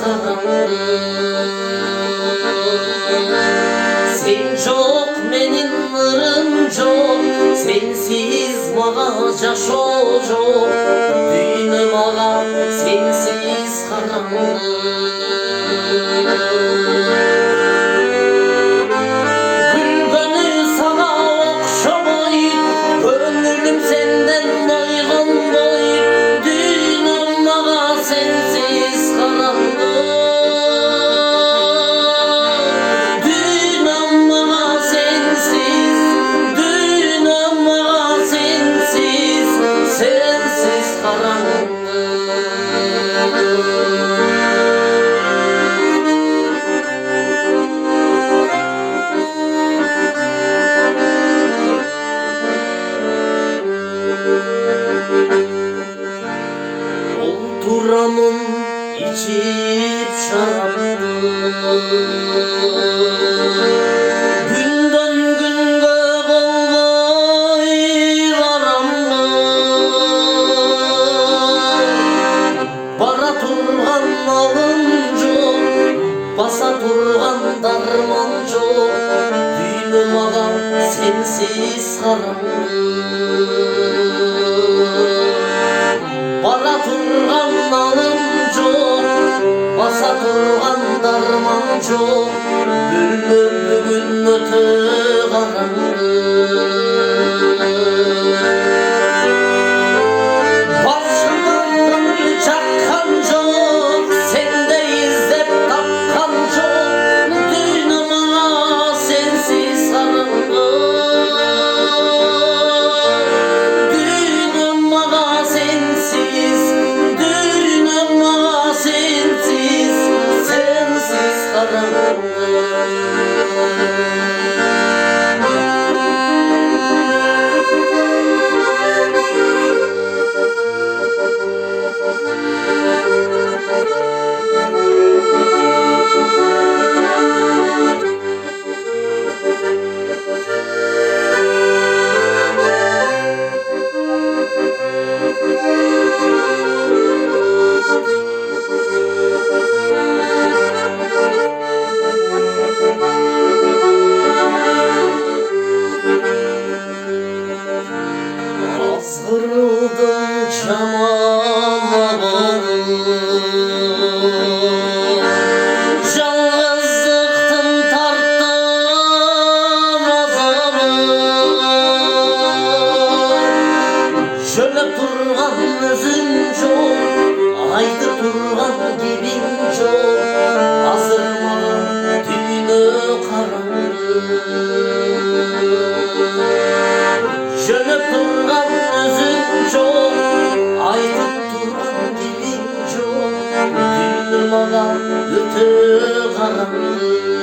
karanlık. Sen çok menin ırım çok, sensiz mağa jaşoo çok. Düğünüm ağa sensiz karanlık. Oturamın içip şaraptı, günden günge bolvay varamlı. Bara turgan alınca, basa turgan darmanca. Düğünüm ağa sensiz karanlık. Bara turgan alım çok, basa turgan darman çok. Bülbül bugün öte karanlık. Başımdan çakkan çok, sende izlep tapkan çok. Düğünüm ağa sensiz karanlık. Düğünüm ağa sensiz, düğünüm ağa sensiz, sensiz karanlık. Azgırıldım çamağım, yalnızlıktın tarttım azabı. Şöyle turgan özün çok, aydı turgan gibin çok. Azırmadan düğünü karanlık. Şöyle turgan özün çok, aydı turgan gibin çok. Düğünüm ağa öte karanlık.